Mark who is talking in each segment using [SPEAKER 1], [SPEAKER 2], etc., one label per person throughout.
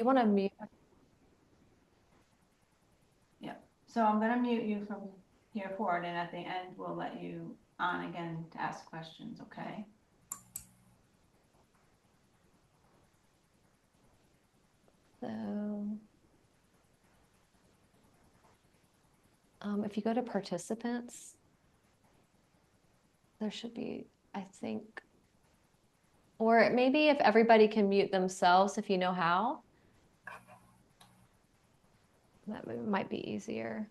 [SPEAKER 1] You want to mute?
[SPEAKER 2] Yeah. So I'm gonna mute you from here forward, and at the end, we'll let you on again to ask questions, okay?
[SPEAKER 1] So, if you go to participants, there should be, I think, or maybe if everybody can mute themselves, if you know how, that might be easier.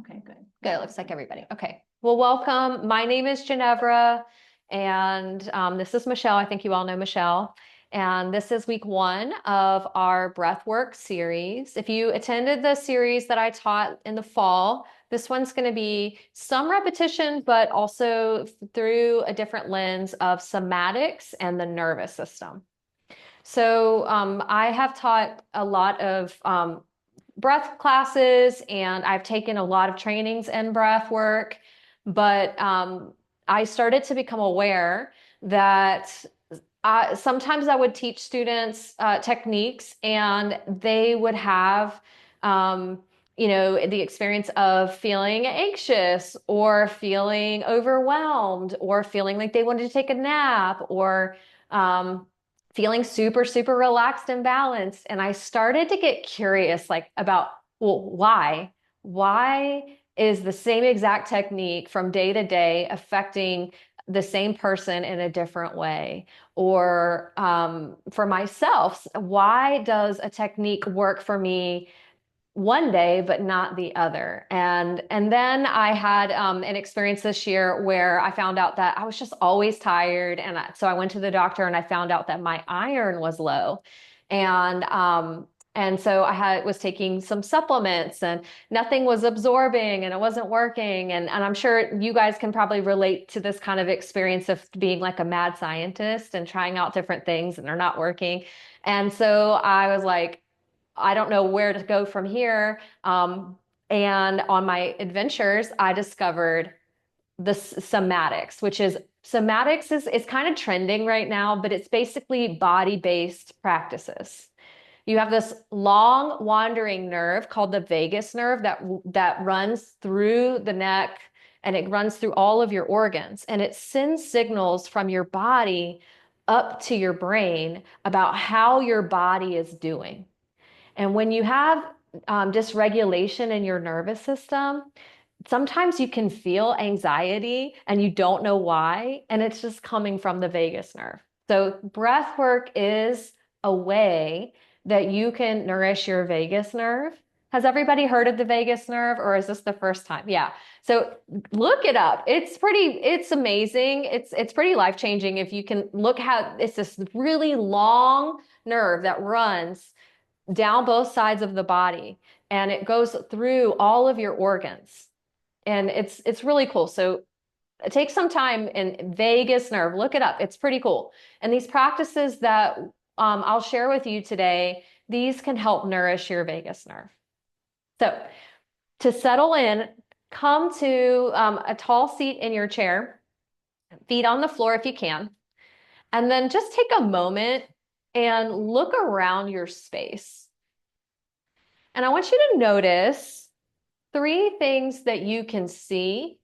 [SPEAKER 2] Okay, good.
[SPEAKER 1] Good. It looks like everybody. Okay. Well, welcome. My name is Ginevra, and this is Michelle. I think you all know Michelle. And this is week 1 of our Breathwork series. If you attended the series that I taught in the fall, this one's going to be some repetition, but also through a different lens of somatics and the nervous system. So I have taught a lot of breath classes and I've taken a lot of trainings in breath work, but I started to become aware that sometimes I would teach students techniques and they would have, the experience of feeling anxious or feeling overwhelmed or feeling like they wanted to take a nap or um, feeling super, super relaxed and balanced. And I started to get curious, like about, well, why? Why is the same exact technique from day to day affecting the same person in a different way? Or for myself, why does a technique work for me one day but not the other? And then I had an experience this year where I found out that I was just always tired, and so I went to the doctor and I found out that my iron was low, and so was taking some supplements and nothing was absorbing and it wasn't working. And I'm sure you guys can probably relate to this kind of experience of being like a mad scientist and trying out different things and they're not working. And so I was like, I don't know where to go from here. And on my adventures, I discovered the somatics, which is somatics is kind of trending right now, but it's basically body-based practices. You have this long wandering nerve called the vagus nerve that runs through the neck and it runs through all of your organs and it sends signals from your body up to your brain about how your body is doing. And when you have dysregulation in your nervous system, sometimes you can feel anxiety and you don't know why, and it's just coming from the vagus nerve. So, breath work is a way that you can nourish your vagus nerve. Has everybody heard of the vagus nerve, or is this the first time? Yeah. So look it up. It's amazing. It's pretty life-changing if you can look how it's this really long nerve that runs down both sides of the body and it goes through all of your organs. And it's really cool. So take some time in vagus nerve, look it up. It's pretty cool. And these practices that I'll share with you today, these can help nourish your vagus nerve. So to settle in, come to a tall seat in your chair, feet on the floor if you can, and then just take a moment and look around your space. And I want you to notice 3 things that you can see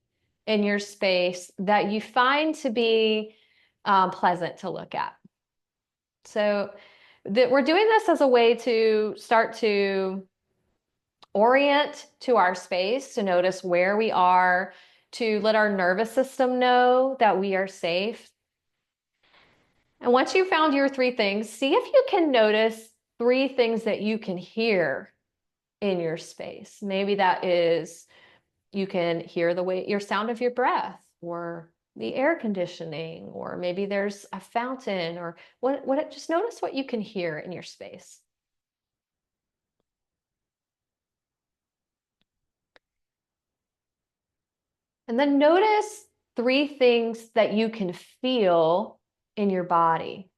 [SPEAKER 1] in your space that you find to be pleasant to look at. So we're doing this as a way to start to orient to our space, to notice where we are, to let our nervous system know that we are safe. And once you've found your 3 things, see if you can notice 3 things that you can hear in your space. Maybe that is you can hear your sound of your breath or the air conditioning, or maybe there's a fountain or just notice what you can hear in your space. And then notice 3 things that you can feel in your body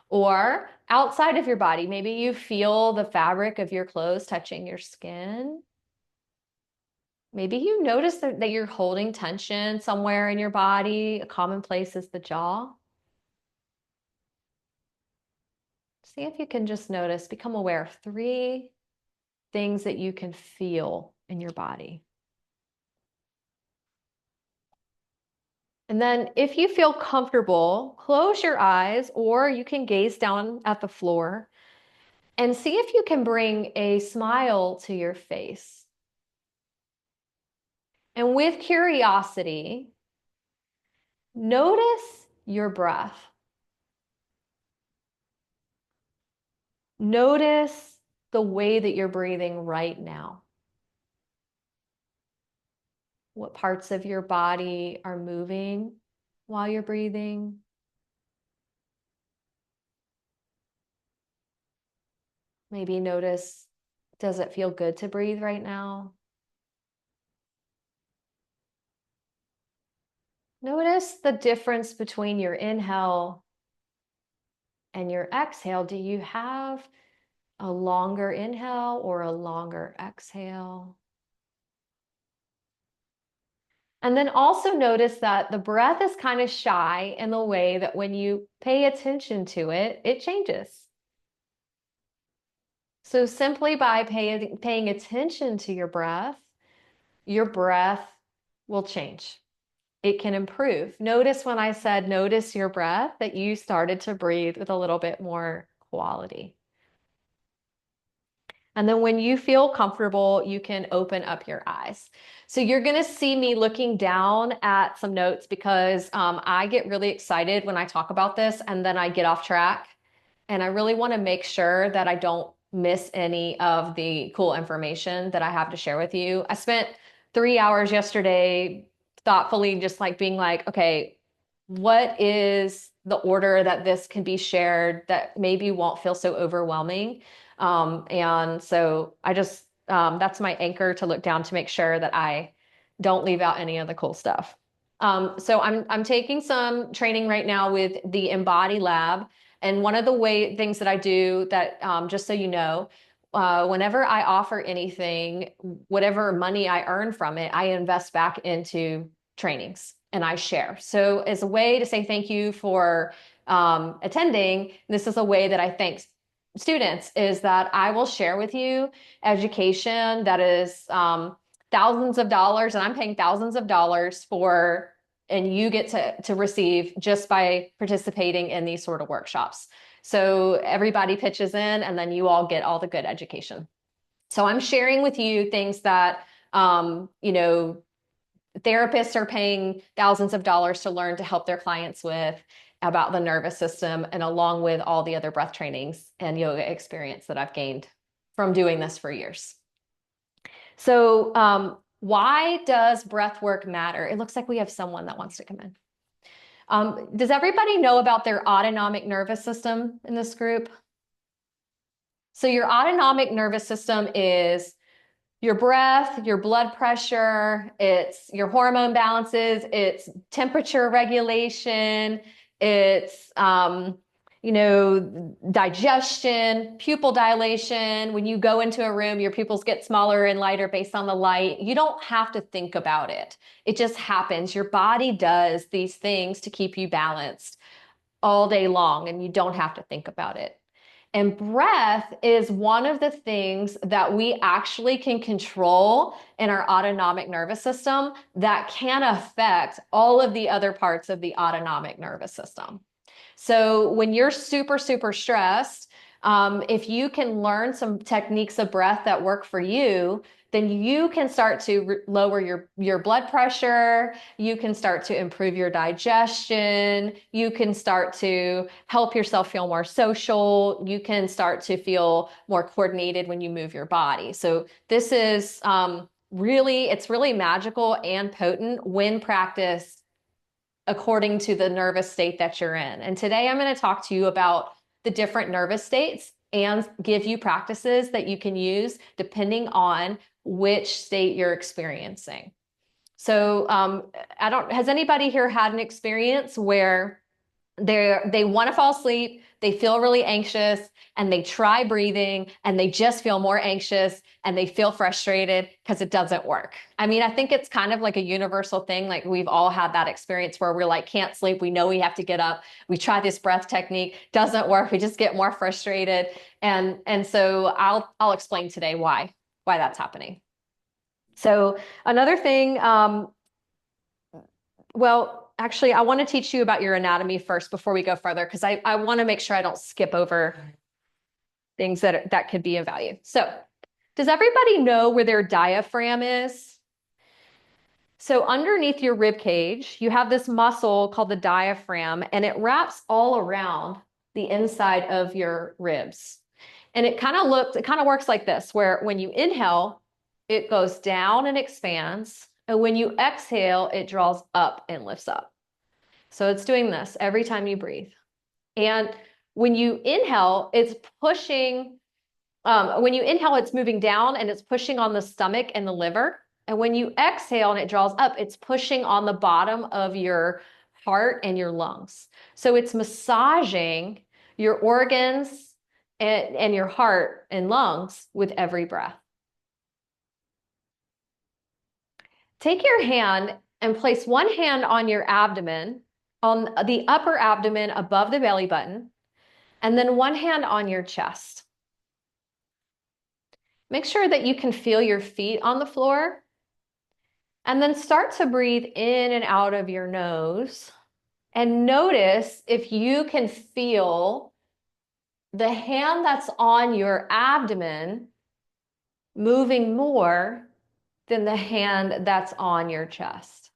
[SPEAKER 1] or outside of your body. Maybe you feel the fabric of your clothes touching your skin. Maybe you notice that you're holding tension somewhere in your body. A common place is the jaw. See if you can just notice, become aware of three things that you can feel in your body. And then if you feel comfortable, close your eyes or you can gaze down at the floor and see if you can bring a smile to your face. And with curiosity, notice your breath. Notice the way that you're breathing right now. What parts of your body are moving while you're breathing? Maybe notice, does it feel good to breathe right now? Notice the difference between your inhale and your exhale. Do you have a longer inhale or a longer exhale? And then also notice that the breath is kind of shy in the way that when you pay attention to it, it changes. So simply by paying attention to your breath will change. It can improve. Notice when I said notice your breath that you started to breathe with a little bit more quality. And then when you feel comfortable, you can open up your eyes. So you're going to see me looking down at some notes because I get really excited when I talk about this and then I get off track. And I really want to make sure that I don't miss any of the cool information that I have to share with you. I spent 3 hours yesterday thoughtfully just like being like, okay, what is the order that this can be shared that maybe won't feel so overwhelming? And so I just, that's my anchor to look down to make sure that I don't leave out any of the cool stuff. So I'm taking some training right now with the Embody Lab. And one of the things that I do that, just so you know, whenever I offer anything, whatever money I earn from it, I invest back into trainings and I share. So as a way to say thank you for attending, this is a way that I thank students is that I will share with you education that is thousands of dollars, and I'm paying thousands of dollars for, and you get to receive just by participating in these sort of workshops. So everybody pitches in, and then you all get all the good education. So I'm sharing with you things that, you know, therapists are paying thousands of dollars to learn to help their clients with about the nervous system, and along with all the other breath trainings and yoga experience that I've gained from doing this for years. So, why does breath work matter? It looks like we have someone that wants to come in. Does everybody know about their autonomic nervous system in this group? So, your autonomic nervous system is your breath, your blood pressure, it's your hormone balances, it's temperature regulation, it's digestion, pupil dilation. When you go into a room, your pupils get smaller and lighter based on the light. You don't have to think about it. It just happens. Your body does these things to keep you balanced all day long, and you don't have to think about it. And breath is one of the things that we actually can control in our autonomic nervous system that can affect all of the other parts of the autonomic nervous system. So when you're super, super stressed, if you can learn some techniques of breath that work for you, then you can start to lower your blood pressure. You can start to improve your digestion. You can start to help yourself feel more social. You can start to feel more coordinated when you move your body. So this is it's really magical and potent when practiced according to the nervous state that you're in. And today I'm going to talk to you about the different nervous states and give you practices that you can use depending on which state you're experiencing. So, has anybody here had an experience where They want to fall asleep, they feel really anxious, and they try breathing and they just feel more anxious and they feel frustrated because it doesn't work. I mean, I think it's kind of like a universal thing. Like we've all had that experience where we're like, can't sleep. We know we have to get up. We try this breath technique, doesn't work. We just get more frustrated. And so I'll explain today why that's happening. So another thing, well, actually, I want to teach you about your anatomy first before we go further, because I want to make sure I don't skip over things that could be of value. So, does everybody know where their diaphragm is? So, underneath your rib cage, you have this muscle called the diaphragm, and it wraps all around the inside of your ribs. And it kind of works like this, where when you inhale, it goes down and expands. And when you exhale, it draws up and lifts up. So it's doing this every time you breathe. And when you inhale, it's pushing, when you inhale, it's moving down and it's pushing on the stomach and the liver. And when you exhale and it draws up, it's pushing on the bottom of your heart and your lungs. So it's massaging your organs and your heart and lungs with every breath. Take your hand and place one hand on your abdomen, on the upper abdomen above the belly button, and then one hand on your chest. Make sure that you can feel your feet on the floor, and then start to breathe in and out of your nose. And notice if you can feel the hand that's on your abdomen moving more than the hand that's on your chest.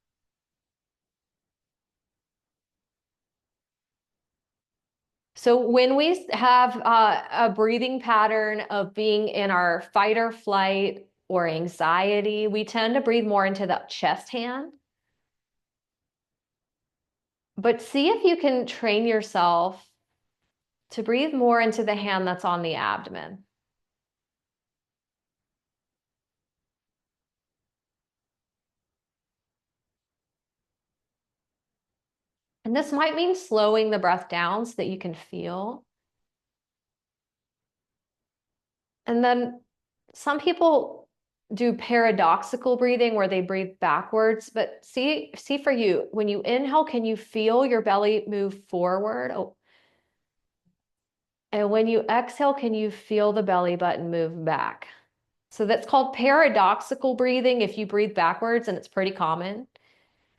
[SPEAKER 1] So when we have a breathing pattern of being in our fight or flight or anxiety, we tend to breathe more into the chest hand. But see if you can train yourself to breathe more into the hand that's on the abdomen. And this might mean slowing the breath down so that you can feel. And then some people do paradoxical breathing where they breathe backwards, but see for you, when you inhale, can you feel your belly move forward? Oh. And when you exhale, can you feel the belly button move back? So that's called paradoxical breathing if you breathe backwards, and it's pretty common.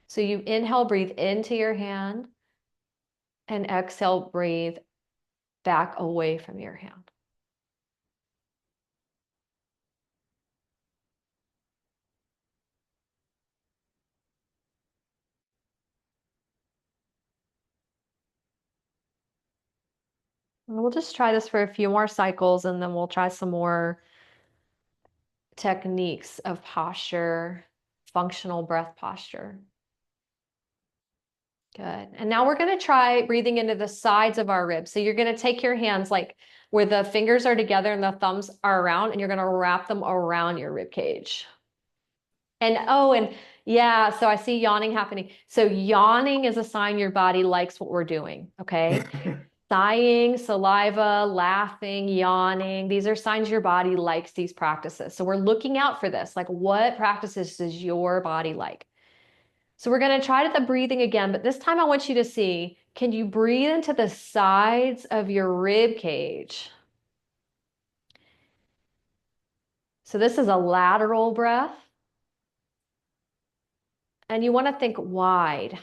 [SPEAKER 1] So you inhale, breathe into your hand, and exhale, breathe back away from your hand. And we'll just try this for a few more cycles, and then we'll try some more techniques of posture, functional breath posture. Good. And now we're going to try breathing into the sides of our ribs. So you're going to take your hands like where the fingers are together and the thumbs are around, and you're going to wrap them around your rib cage. And oh, and yeah, so I see yawning happening. So yawning is a sign your body likes what we're doing, okay? Sighing, saliva, laughing, yawning, these are signs your body likes these practices. So we're looking out for this. Like, what practices does your body like? So we're going to try the breathing again, but this time I want you to see, can you breathe into the sides of your rib cage? So this is a lateral breath. And you want to think wide.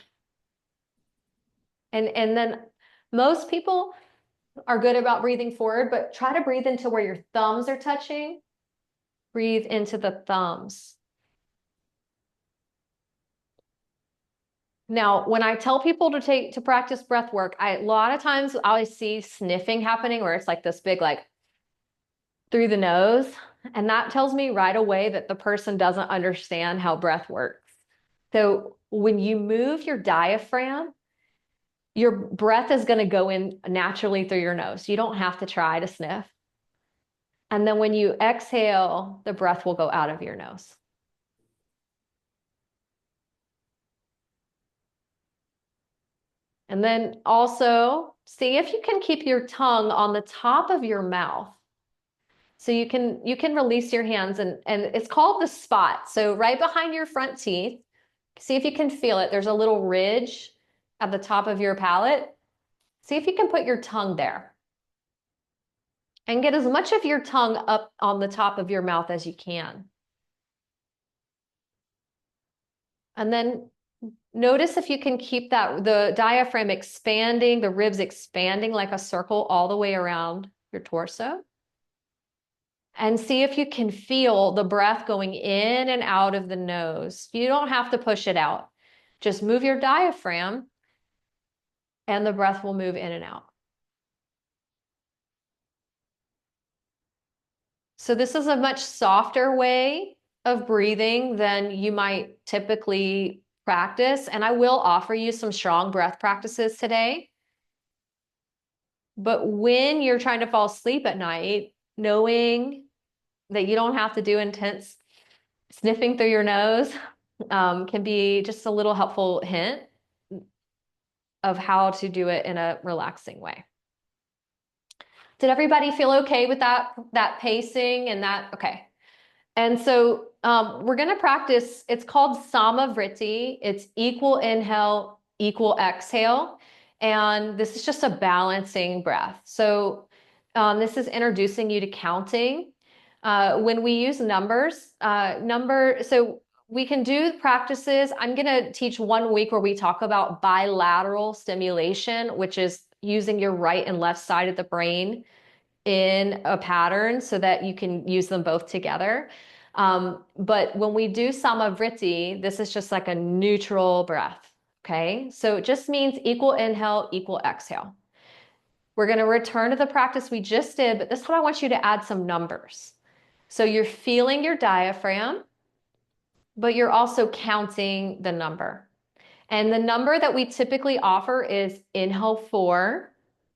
[SPEAKER 1] And then most people are good about breathing forward, but try to breathe into where your thumbs are touching. Breathe into the thumbs. Now, when I tell people to practice breath work, a lot of times I see sniffing happening where it's like this big, like through the nose. And that tells me right away that the person doesn't understand how breath works. So when you move your diaphragm, your breath is going to go in naturally through your nose. You don't have to try to sniff. And then when you exhale, the breath will go out of your nose. And then also see if you can keep your tongue on the top of your mouth. So you can release your hands and it's called the spot. So right behind your front teeth, see if you can feel it. There's a little ridge at the top of your palate. See if you can put your tongue there and get as much of your tongue up on the top of your mouth as you can. And then notice if you can keep the diaphragm expanding, the ribs expanding like a circle all the way around your torso. And see if you can feel the breath going in and out of the nose. You don't have to push it out. Just move your diaphragm and the breath will move in and out. So this is a much softer way of breathing than you might typically practice. And I will offer you some strong breath practices today. But when you're trying to fall asleep at night, knowing that you don't have to do intense sniffing through your nose can be just a little helpful hint of how to do it in a relaxing way. Did everybody feel okay with that pacing and that? Okay. And so we're going to practice, it's called Samavriti. It's equal inhale, equal exhale. And this is just a balancing breath. So this is introducing you to counting. When we use numbers, so we can do practices. I'm going to teach 1 week where we talk about bilateral stimulation, which is using your right and left side of the brain in a pattern so that you can use them both together. But when we do Samavriti, this is just like a neutral breath. Okay. So it just means equal inhale, equal exhale. We're going to return to the practice we just did, but this time I want you to add some numbers. So you're feeling your diaphragm, but you're also counting the number. And the number that we typically offer is inhale 4,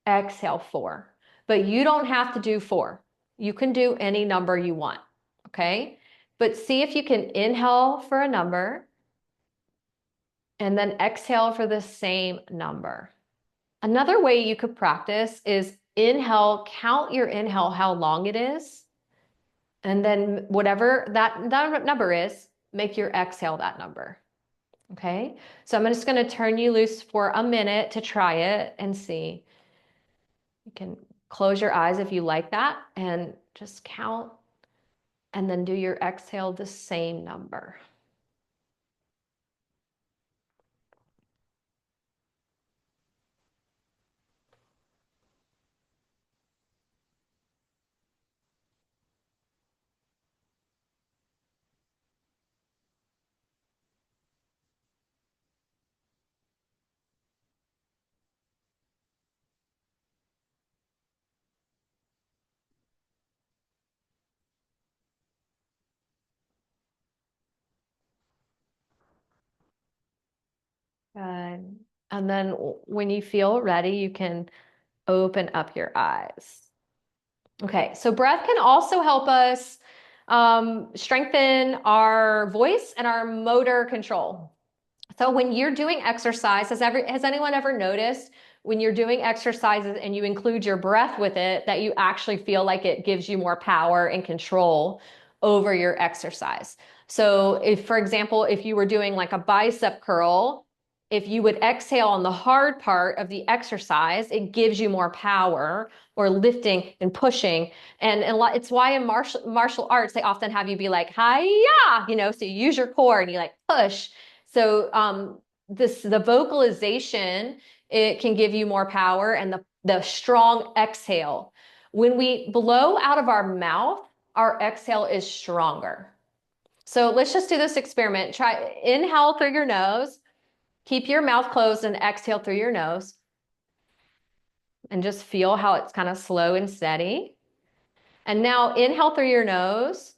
[SPEAKER 1] exhale 4. But you don't have to do 4. You can do any number you want, okay? But see if you can inhale for a number and then exhale for the same number. Another way you could practice is inhale, count your inhale, how long it is. And then whatever that number is, make your exhale that number. Okay, so I'm just going to turn you loose for a minute to try it and see. You can close your eyes if you like that and just count and then do your exhale the same number. Good. And then when you feel ready, you can open up your eyes. Okay, so breath can also help us strengthen our voice and our motor control. So when you're doing exercise, has anyone ever noticed when you're doing exercises and you include your breath with it, that you actually feel like it gives you more power and control over your exercise? So if, for example, if you were doing like a bicep curl, if you would exhale on the hard part of the exercise, it gives you more power, or lifting and pushing. And it's why in martial arts, they often have you be like, hi-ya, so you use your core and you like push. So the vocalization, it can give you more power, and the strong exhale. When we blow out of our mouth, our exhale is stronger. So let's just do this experiment. Try inhale through your nose, keep your mouth closed and exhale through your nose. And just feel how it's kind of slow and steady. And now inhale through your nose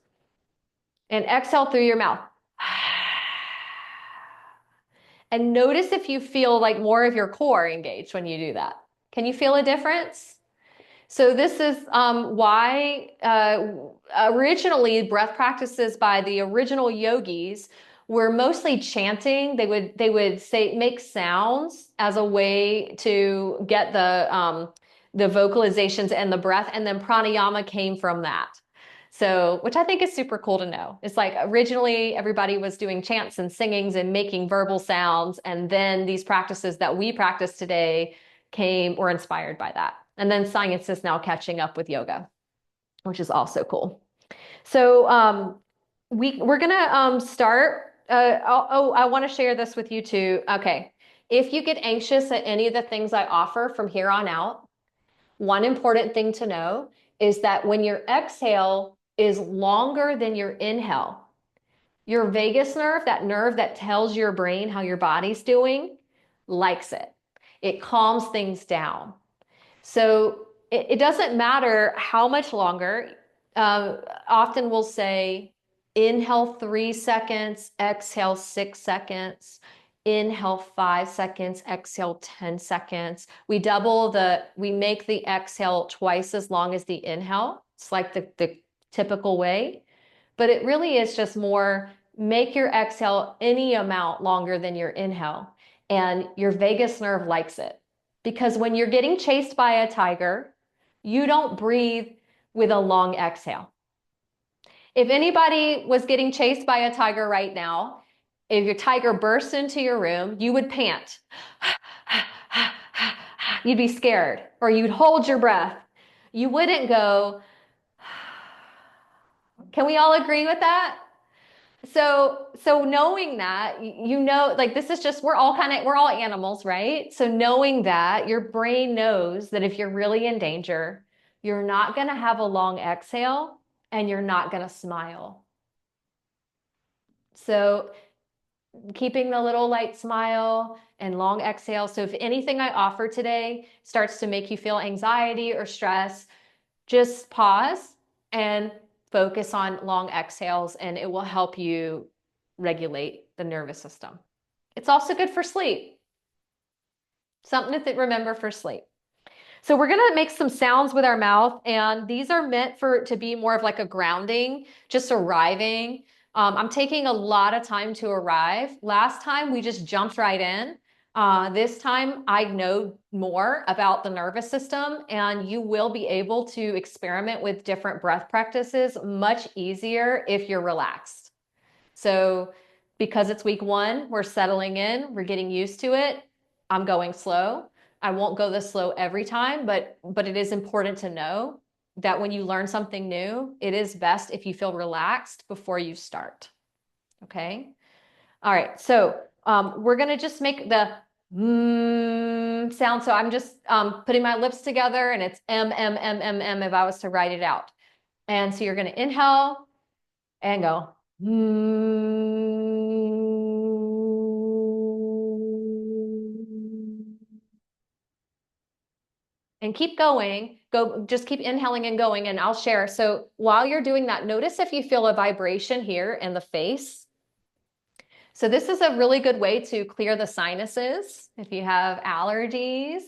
[SPEAKER 1] and exhale through your mouth. And notice if you feel like more of your core engaged when you do that. Can you feel a difference? So this is why originally breath practices by the original yogis were mostly chanting. They would say make sounds as a way to get the vocalizations and the breath, and then pranayama came from that. So, which I think is super cool to know. It's like originally everybody was doing chants and singings and making verbal sounds, and then these practices that we practice today came were inspired by that. And then science is now catching up with yoga, which is also cool. So we're gonna start. I want to share this with you too. Okay, if you get anxious at any of the things I offer from here on out, one important thing to know is that when your exhale is longer than your inhale, your vagus nerve, that nerve that tells your brain how your body's doing, likes it. It calms things down. So it doesn't matter how much longer. Often we'll say inhale 3 seconds, exhale 6 seconds, inhale 5 seconds, exhale 10 seconds. We make the exhale twice as long as the inhale. It's like the typical way, but it really is just more make your exhale any amount longer than your inhale. And your vagus nerve likes it. Because when you're getting chased by a tiger, you don't breathe with a long exhale. If anybody was getting chased by a tiger right now, if your tiger bursts into your room, you would pant. You'd be scared, or you'd hold your breath. You wouldn't go. Can we all agree with that? So knowing that, like this is just we're all animals, right? So knowing that your brain knows that if you're really in danger, you're not going to have a long exhale and you're not going to smile. So keeping the little light smile and long exhale. So if anything I offer today starts to make you feel anxiety or stress, just pause and focus on long exhales, and it will help you regulate the nervous system. It's also good for sleep. Something to remember for sleep. So we're going to make some sounds with our mouth, and these are meant to be more of like a grounding, just arriving. I'm taking a lot of time to arrive. Last time we just jumped right in. This time I know more about the nervous system, and you will be able to experiment with different breath practices much easier if you're relaxed. So because it's week one, we're settling in, we're getting used to it. I'm going slow. I won't go this slow every time, but it is important to know that when you learn something new, it is best if you feel relaxed before you start. Okay. All right. So we're gonna just make the sound. So I'm just putting my lips together, and it's M if I was to write it out. And so you're gonna inhale and go. And keep going. Just keep inhaling and going, and I'll share. So while you're doing that, notice if you feel a vibration here in the face. So this is a really good way to clear the sinuses if you have allergies.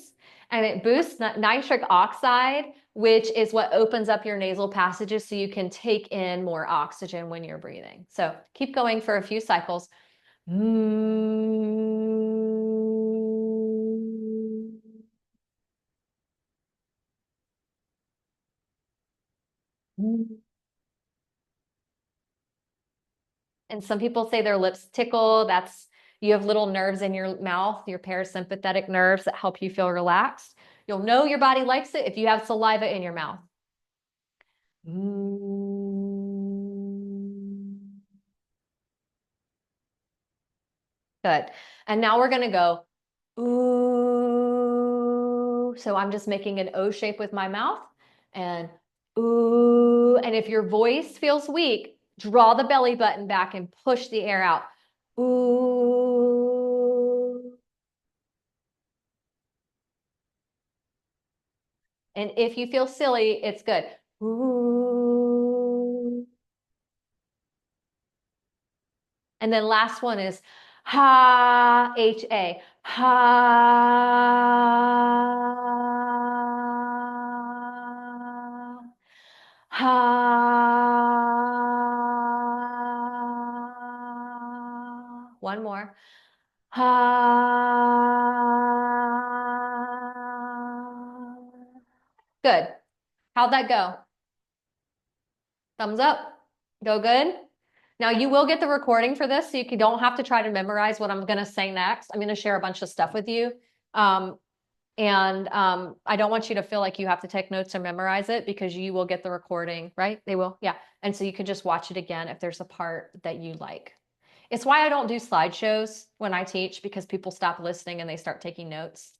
[SPEAKER 1] And it boosts nitric oxide, which is what opens up your nasal passages so you can take in more oxygen when you're breathing. So keep going for a few cycles. And some people say their lips tickle. You have little nerves in your mouth, your parasympathetic nerves that help you feel relaxed. You'll know your body likes it if you have saliva in your mouth. Good. And now we're going to go, ooh. So I'm just making an O shape with my mouth, and ooh. And if your voice feels weak, draw the belly button back and push the air out. Ooh. And if you feel silly, it's good. Ooh. And then last one is ha, H-A, ha, ha. One more. Ah. Good. How'd that go? Thumbs up. Go good. Now you will get the recording for this, so you don't have to try to memorize what I'm going to say next. I'm going to share a bunch of stuff with you. Um, and I don't want you to feel like you have to take notes or memorize it because you will get the recording, right? They will. Yeah. And so you can just watch it again if there's a part that you like. It's why I don't do slideshows when I teach because people stop listening and they start taking notes.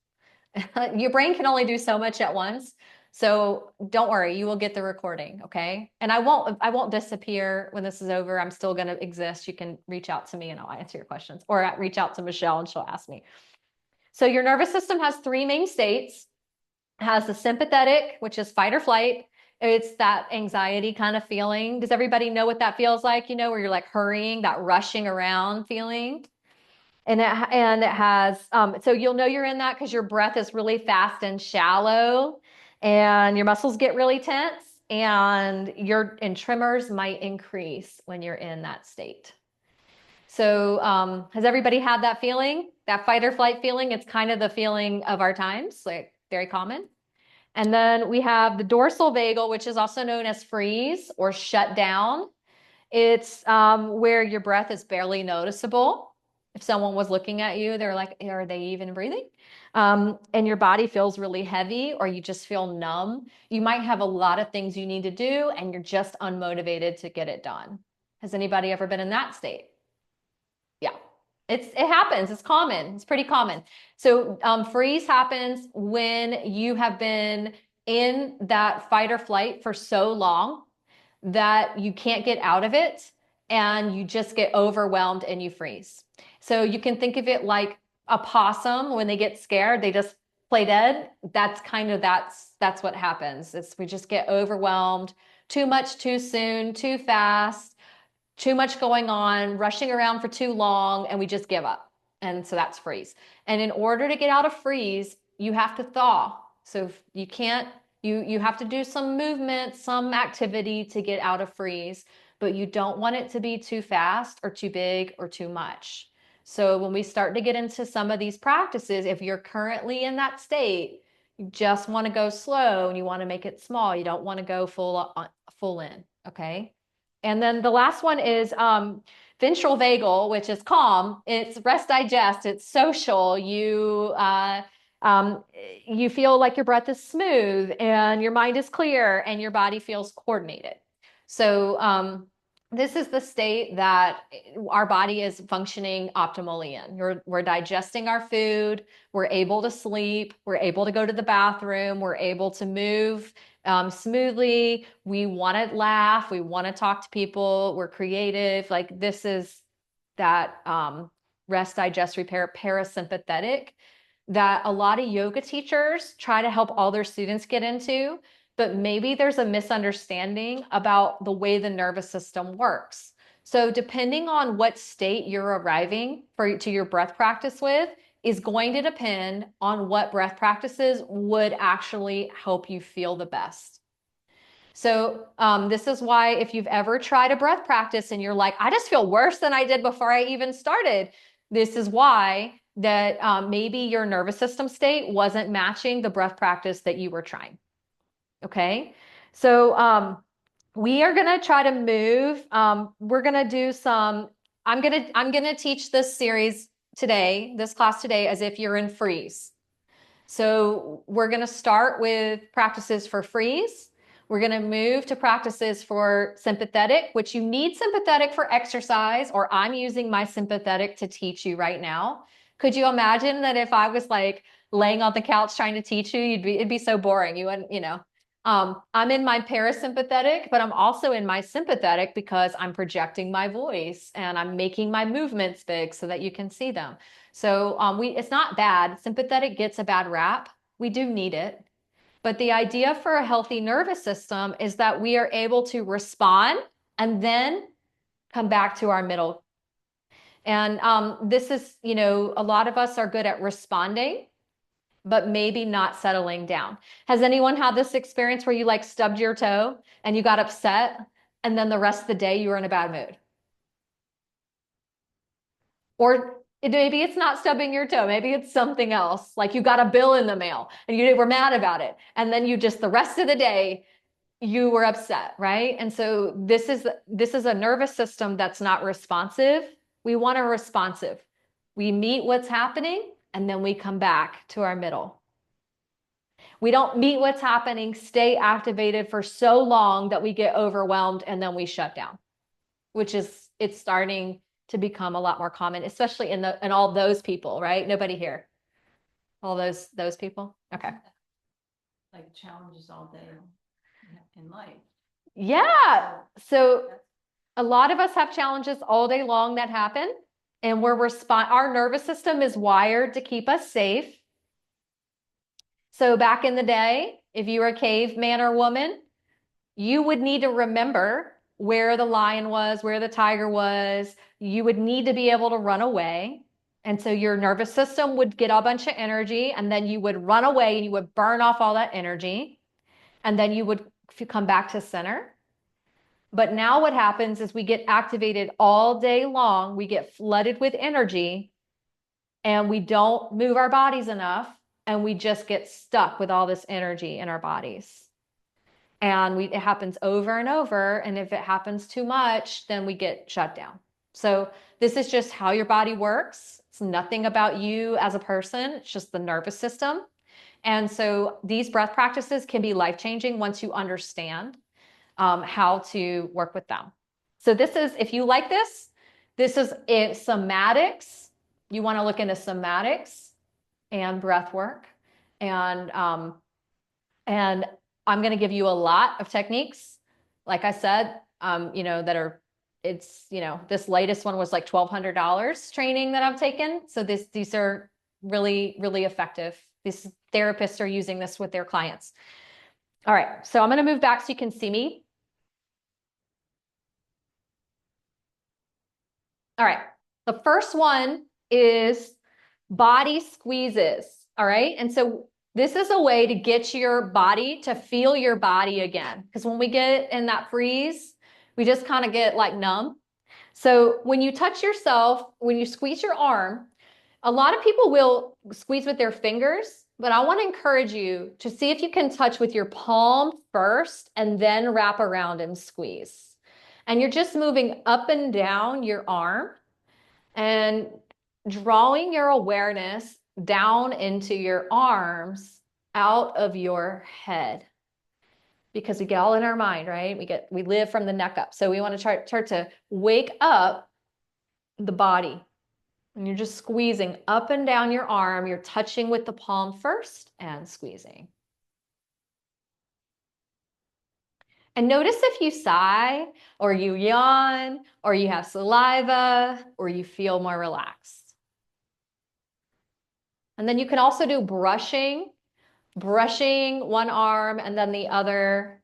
[SPEAKER 1] Your brain can only do so much at once. So don't worry, you will get the recording, okay? And I won't disappear when this is over. I'm still going to exist. You can reach out to me and I'll answer your questions or reach out to Michelle and she'll ask me. So your nervous system has three main states. It has the sympathetic, which is fight or flight. It's that anxiety kind of feeling. Does everybody know what that feels like? You know, where you're like hurrying, that rushing around feeling. And it has so you'll know you're in that because your breath is really fast and shallow, and your muscles get really tense, and tremors might increase when you're in that state. So has everybody had that feeling, that fight or flight feeling? It's kind of the feeling of our times, like very common. And then we have the dorsal vagal, which is also known as freeze or shut down. It's where your breath is barely noticeable. If someone was looking at you, they're like, are they even breathing? And your body feels really heavy, or you just feel numb. You might have a lot of things you need to do, and you're just unmotivated to get it done. Has anybody ever been in that state? Yeah, it happens. It's common. It's pretty common. So freeze happens when you have been in that fight or flight for so long that you can't get out of it and you just get overwhelmed and you freeze. So you can think of it like a possum when they get scared, they just play dead. That's what happens. We just get overwhelmed, too much too soon, too fast, too much going on, rushing around for too long, and we just give up. And so that's freeze. And in order to get out of freeze, you have to thaw. So you can't, you have to do some movement, some activity to get out of freeze, but you don't want it to be too fast or too big or too much. So when we start to get into some of these practices, if you're currently in that state, you just want to go slow and you want to make it small. You don't want to go full in, okay? And then the last one is ventral vagal, which is calm. It's rest digest. It's social. Um, you feel like your breath is smooth and your mind is clear and your body feels coordinated. So this is the state that our body is functioning optimally in. We're digesting our food. We're able to sleep. We're able to go to the bathroom. We're able to move smoothly. We want to laugh. We want to talk to people. We're creative. Like this is that rest, digest, repair, parasympathetic that a lot of yoga teachers try to help all their students get into, but maybe there's a misunderstanding about the way the nervous system works. So depending on what state you're arriving to your breath practice with is going to depend on what breath practices would actually help you feel the best. So this is why if you've ever tried a breath practice and you're like, I just feel worse than I did before I even started, this is why that maybe your nervous system state wasn't matching the breath practice that you were trying. Okay, so we are gonna try to move. We're gonna do some. I'm gonna teach this series today, this class today, as if you're in freeze. So we're going to start with practices for freeze. We're going to move to practices for sympathetic, which you need sympathetic for exercise, or I'm using my sympathetic to teach you right now. Could you imagine that if I was like laying on the couch trying to teach you, it'd be so boring. You wouldn't, I'm in my parasympathetic, but I'm also in my sympathetic because I'm projecting my voice and I'm making my movements big so that you can see them. So it's not bad. Sympathetic gets a bad rap. We do need it. But the idea for a healthy nervous system is that we are able to respond and then come back to our middle. And this is, a lot of us are good at responding, but maybe not settling down. Has anyone had this experience where you like stubbed your toe and you got upset and then the rest of the day you were in a bad mood? Or maybe it's not stubbing your toe. Maybe it's something else. Like you got a bill in the mail and you were mad about it. And then you just the rest of the day you were upset, right? And so this is a nervous system that's not responsive. We want a responsive. We meet what's happening and then we come back to our middle. We don't meet what's happening, stay activated for so long that we get overwhelmed and then we shut down, which is it's starting to become a lot more common, especially in all those people, right? Nobody here. All those people. Okay.
[SPEAKER 2] Like challenges all day in life.
[SPEAKER 1] Yeah. So a lot of us have challenges all day long that happen, and our nervous system is wired to keep us safe. So back in the day, if you were a caveman or woman, you would need to remember where the lion was, where the tiger was. You would need to be able to run away. And so your nervous system would get a bunch of energy, and then you would run away and you would burn off all that energy. And then you would come back to center. But now what happens is we get activated all day long. We get flooded with energy and we don't move our bodies enough. And we just get stuck with all this energy in our bodies. And it happens over and over. And if it happens too much, then we get shut down. So this is just how your body works. It's nothing about you as a person. It's just the nervous system. And so these breath practices can be life-changing once you understand how to work with them. So this is, if you like this is somatics. You want to look into somatics and breath work. And I'm going to give you a lot of techniques. Like I said, that are, this latest one was like $1,200 training that I've taken. So these are really, really effective. These therapists are using this with their clients. All right, so I'm going to move back so you can see me. All right, the first one is body squeezes. All right, and so this is a way to get your body to feel your body again. Because when we get in that freeze, we just kind of get like numb. So when you touch yourself, when you squeeze your arm, a lot of people will squeeze with their fingers, but I want to encourage you to see if you can touch with your palm first and then wrap around and squeeze. And you're just moving up and down your arm and drawing your awareness down into your arms out of your head. Because we get all in our mind, right? We live from the neck up. So we want to start to wake up the body. And you're just squeezing up and down your arm. You're touching with the palm first and squeezing. And notice if you sigh or you yawn or you have saliva or you feel more relaxed. And then you can also do brushing one arm and then the other.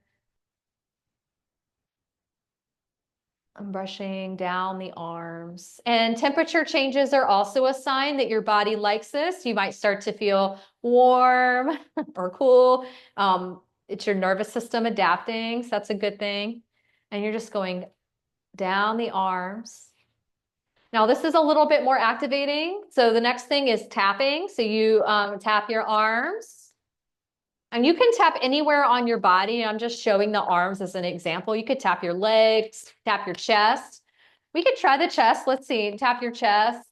[SPEAKER 1] I'm brushing down the arms. And temperature changes are also a sign that your body likes this. You might start to feel warm or cool. It's your nervous system adapting, so that's a good thing. And you're just going down the arms. Now, this is a little bit more activating. So the next thing is tapping. So you tap your arms. And you can tap anywhere on your body. I'm just showing the arms as an example. You could tap your legs, tap your chest. We could try the chest. Let's see. Tap your chest.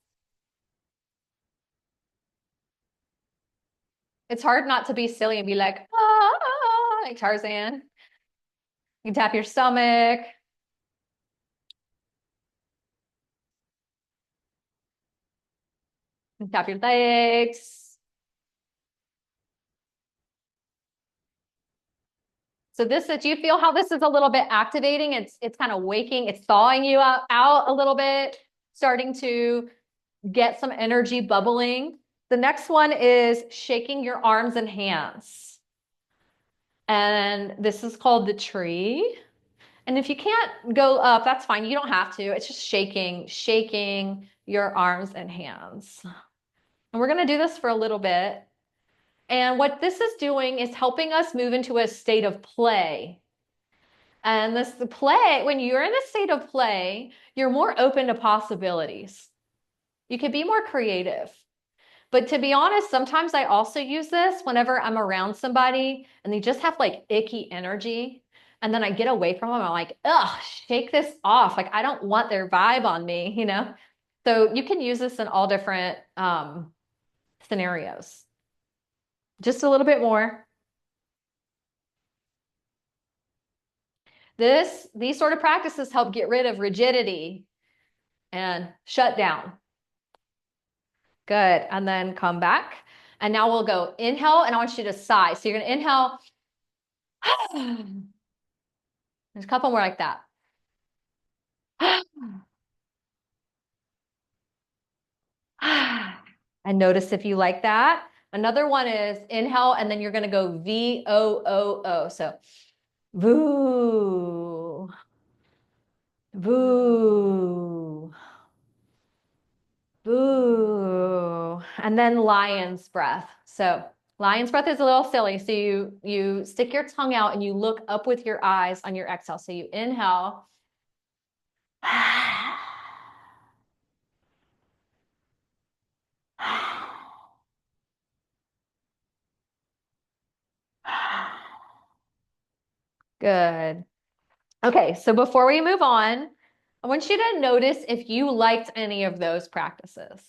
[SPEAKER 1] It's hard not to be silly and be like, ah, like Tarzan. You can tap your stomach. You can tap your legs. So do you feel how this is a little bit activating? It's kind of waking, it's thawing you out a little bit, starting to get some energy bubbling. The next one is shaking your arms and hands. And this is called the tree. And if you can't go up, that's fine. You don't have to. It's just shaking your arms and hands. And we're going to do this for a little bit. And what this is doing is helping us move into a state of play. And the play, when you're in a state of play, you're more open to possibilities. You can be more creative. But to be honest, sometimes I also use this whenever I'm around somebody and they just have like icky energy. And then I get away from them. I'm like, ugh, shake this off. Like, I don't want their vibe on me, you know? So you can use this in all different scenarios. Just a little bit more. These sort of practices help get rid of rigidity and shut down. Good. And then come back. And now we'll go inhale, and I want you to sigh. So you're going to inhale. There's a couple more like that. And notice if you like that. Another one is inhale, and then you're going to go VOOO. So voo, voo, voo. And then lion's breath. So lion's breath is a little silly. So you stick your tongue out and you look up with your eyes on your exhale. So you inhale. Good. Okay, so before we move on, I want you to notice if you liked any of those practices.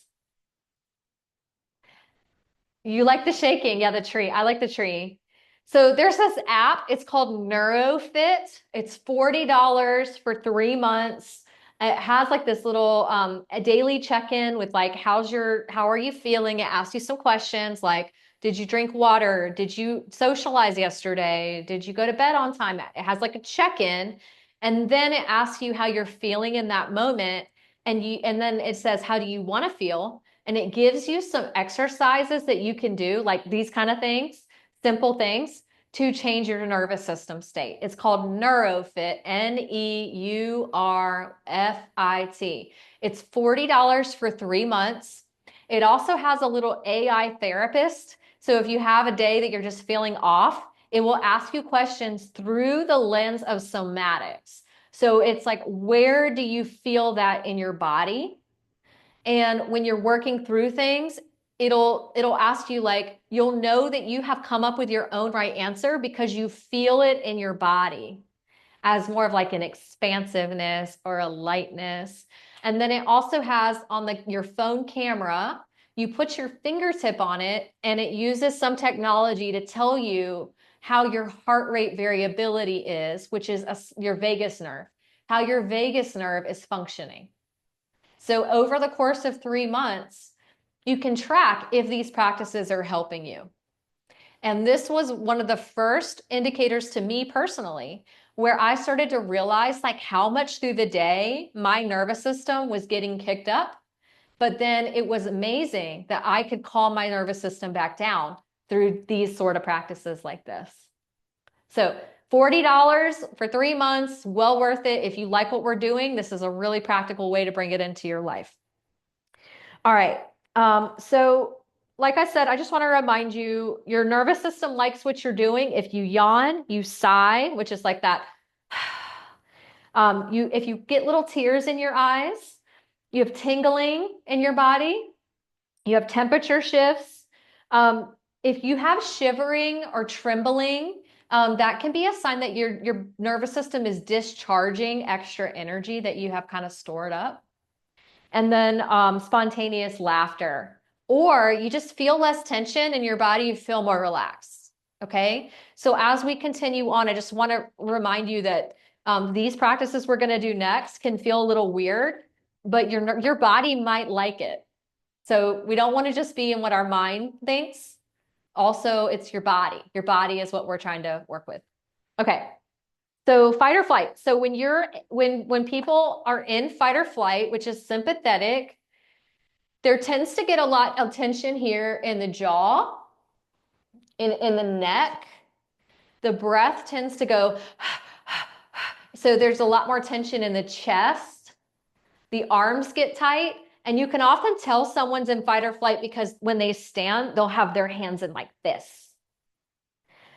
[SPEAKER 1] You like the shaking. Yeah, the tree. I like the tree. So there's this app. It's called NeuroFit. It's $40 for 3 months. It has like this little a daily check-in with like how are you feeling? It asks you some questions like, did you drink water? Did you socialize yesterday? Did you go to bed on time? It has like a check-in, and then it asks you how you're feeling in that moment, and then it says, how do you want to feel? And it gives you some exercises that you can do, like these kind of things, simple things to change your nervous system state. It's called NeuroFit, NEURFIT. It's $40 for 3 months. It also has a little AI therapist. So if you have a day that you're just feeling off, it will ask you questions through the lens of somatics. So it's like, where do you feel that in your body? And when you're working through things, it'll ask you like, you'll know that you have come up with your own right answer because you feel it in your body as more of like an expansiveness or a lightness. And then it also has on your phone camera, you put your fingertip on it and it uses some technology to tell you how your heart rate variability is, which is your vagus nerve, how your vagus nerve is functioning. So over the course of 3 months, you can track if these practices are helping you. And this was one of the first indicators to me personally, where I started to realize like how much through the day my nervous system was getting kicked up. But then it was amazing that I could calm my nervous system back down through these sort of practices like this. So $40 for 3 months, well worth it. If you like what we're doing, this is a really practical way to bring it into your life. All right. So like I said, I just want to remind you, your nervous system likes what you're doing. If you yawn, you sigh, which is like that. If you get little tears in your eyes, you have tingling in your body, you have temperature shifts. If you have shivering or trembling, that can be a sign that your nervous system is discharging extra energy that you have kind of stored up. And then spontaneous laughter, or you just feel less tension in your body, you feel more relaxed. Okay. So as we continue on, I just want to remind you that these practices we're going to do next can feel a little weird, but your body might like it. So we don't want to just be in what our mind thinks. Also, it's your body. Your body is what we're trying to work with. Okay. So fight or flight. So when people are in fight or flight, which is sympathetic, there tends to get a lot of tension here in the jaw, in the neck. The breath tends to go, so there's a lot more tension in the chest. The arms get tight, and you can often tell someone's in fight or flight because when they stand, they'll have their hands in like this.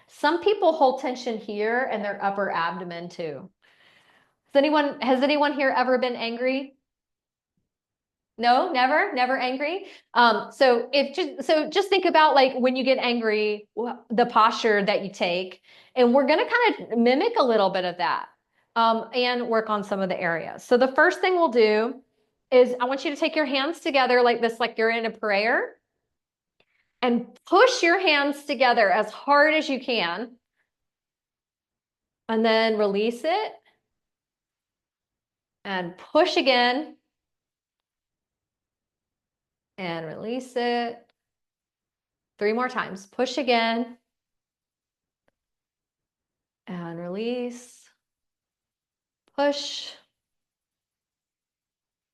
[SPEAKER 1] Some people hold tension here in their upper abdomen too. Has anyone here ever been angry? No, never, never angry. So just think about like when you get angry, the posture that you take, and we're gonna kind of mimic a little bit of that, and work on some of the areas. So the first thing we'll do is I want you to take your hands together like this, like you're in a prayer, and push your hands together as hard as you can, and then release it and push again and release it. 3 more times. Push again and release. Push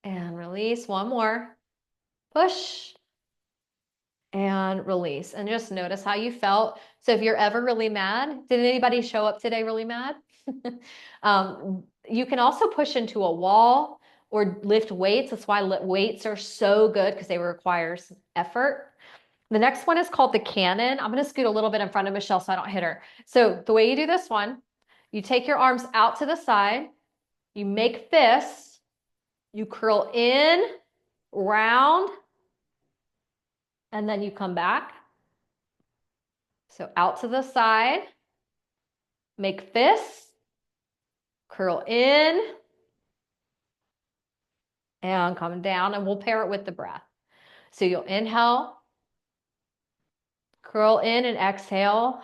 [SPEAKER 1] and release. One more. Push and release. And just notice how you felt. So if you're ever really mad, did anybody show up today really mad? You can also push into a wall or lift weights. That's why weights are so good because they require effort. The next one is called the cannon. I'm going to scoot a little bit in front of Michelle so I don't hit her. So the way you do this one, you take your arms out to the side, you make fists, you curl in, round, and then you come back. So out to the side, make fists, curl in, and come down, and we'll pair it with the breath. So you'll inhale, curl in and exhale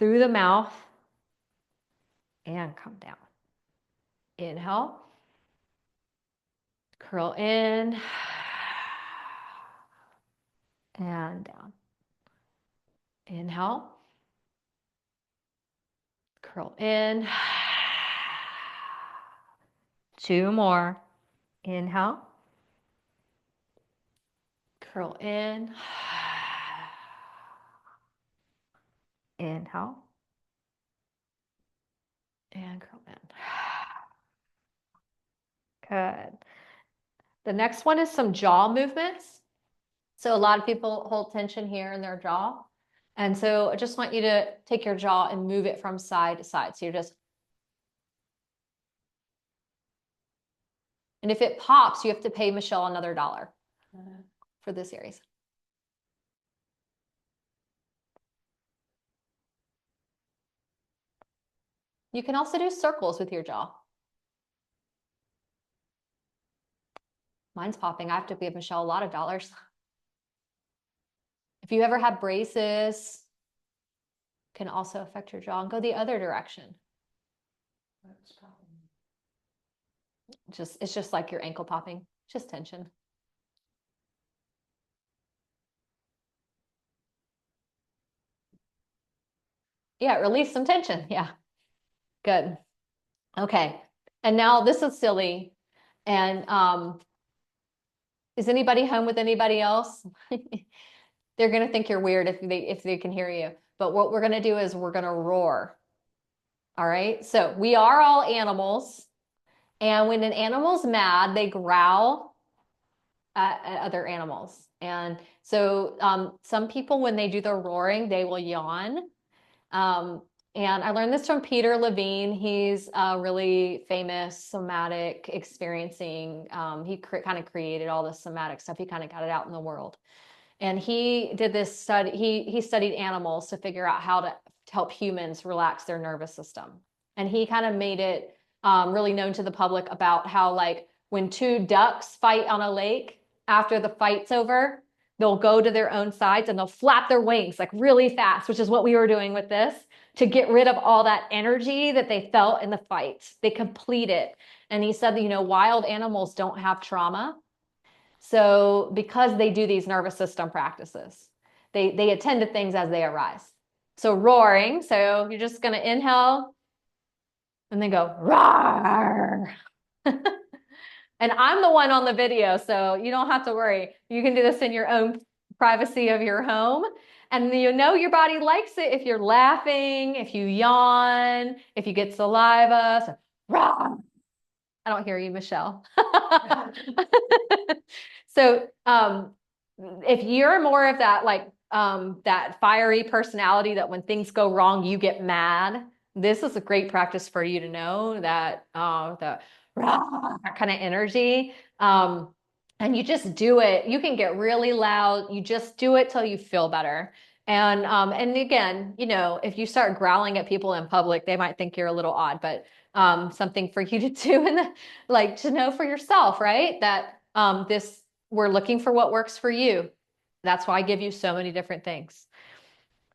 [SPEAKER 1] through the mouth, and come down. Inhale, curl in, and down. Inhale, curl in. 2 more. Inhale, curl in. Inhale, and curl in. Good. The next one is some jaw movements. So a lot of people hold tension here in their jaw. And so I just want you to take your jaw and move it from side to side. So you're just, and if it pops, you have to pay Michelle another $1 for this series. You can also do circles with your jaw. Mine's popping. I have to give Michelle a lot of dollars. If you ever have braces, can also affect your jaw and go the other direction. It's just like your ankle popping, just tension. Yeah, release some tension. Yeah, good. Okay, and now this is silly. And is anybody home with anybody else? They're gonna think you're weird if they can hear you. But what we're gonna do is we're gonna roar. All right. So we are all animals, and when an animal's mad, they growl at other animals. And so some people, when they do the roaring, they will yawn. Um, and I learned this from Peter Levine. He's a really famous somatic experiencing. He kind of created all the somatic stuff. He kind of got it out in the world. And he did this study. He studied animals to figure out how to help humans relax their nervous system. And he kind of made it really known to the public about how, like, when 2 ducks fight on a lake, after the fight's over, they'll go to their own sides and they'll flap their wings like really fast, which is what we were doing with this, to get rid of all that energy that they felt in the fight. They complete it. And he said that, wild animals don't have trauma. So because they do these nervous system practices, they attend to things as they arise. So roaring, so you're just going to inhale and then go roar. And I'm the one on the video, so you don't have to worry. You can do this in your own privacy of your home. And your body likes it if you're laughing, if you yawn, if you get saliva. So, roar. I don't hear you, Michelle. So if you're more of that, like that fiery personality that when things go wrong, you get mad, this is a great practice for you to know that the kind of energy. and you just do it. You can get really loud. You just do it till you feel better. And again, if you start growling at people in public, they might think you're a little odd, but something for you to do and like to know for yourself, right? That this we're looking for what works for you. That's why I give you so many different things.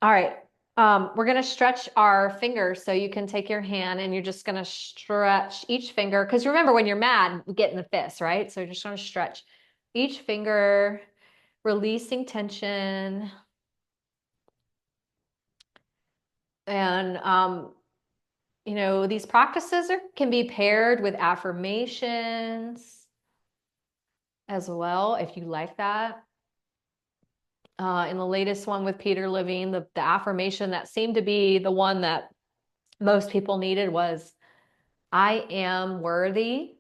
[SPEAKER 1] All right. We're going to stretch our fingers. So you can take your hand and you're just going to stretch each finger. Because remember, when you're mad, we get in the fist, right? So you're just going to stretch each finger, releasing tension. And, these practices can be paired with affirmations as well, if you like that. In the latest one with Peter Levine, the affirmation that seemed to be the one that most people needed was, I am worthy.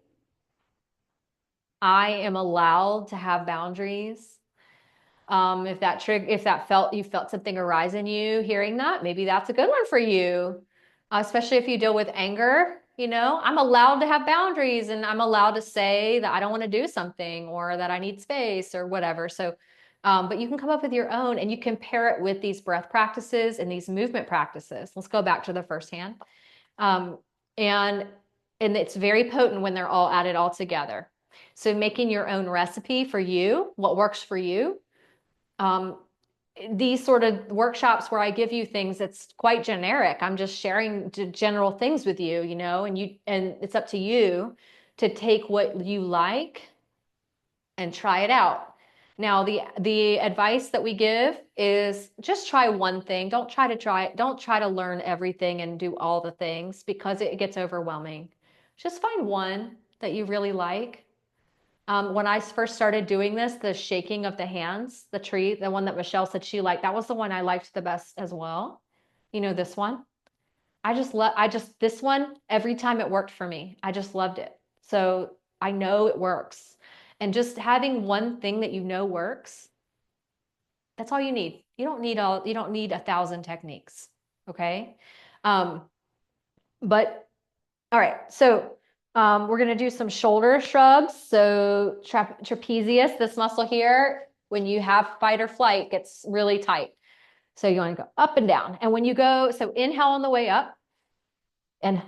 [SPEAKER 1] I am allowed to have boundaries. If you felt something arise in you, hearing that, maybe that's a good one for you. Especially if you deal with anger, I'm allowed to have boundaries and I'm allowed to say that I don't want to do something or that I need space or whatever. So, but you can come up with your own and you can pair it with these breath practices and these movement practices. Let's go back to the first hand. Um, and and it's very potent when they're all added all together. So making your own recipe for you, what works for you. Um, these sort of workshops where I give you things that's quite generic. I'm just sharing general things with you, and it's up to you to take what you like and try it out. Now, the advice that we give is just try one thing. Don't try to learn everything and do all the things because it gets overwhelming. Just find one that you really like. When I first started doing this, the shaking of the hands, the one that Michelle said she liked, that was the one I liked the best as well. This one. This one, every time it worked for me. I just loved it. So I know it works. And just having one thing that works, that's all you need. You don't need 1,000 techniques. Okay. Um, but all right. So we're going to do some shoulder shrugs. So trapezius, this muscle here, when you have fight or flight, gets really tight. So you want to go up and down. And when you go, so inhale on the way up and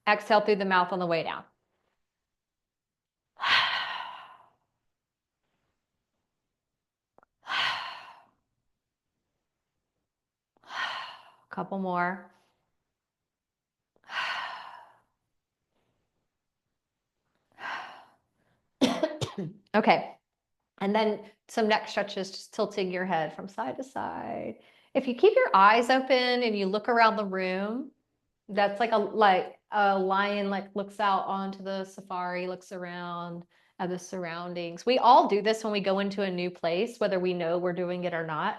[SPEAKER 1] exhale through the mouth on the way down. Couple more. Okay. And then some neck stretches, just tilting your head from side to side. If you keep your eyes open and you look around the room, that's like a lion like looks out onto the safari, looks around at the surroundings. We all do this when we go into a new place, whether we know we're doing it or not.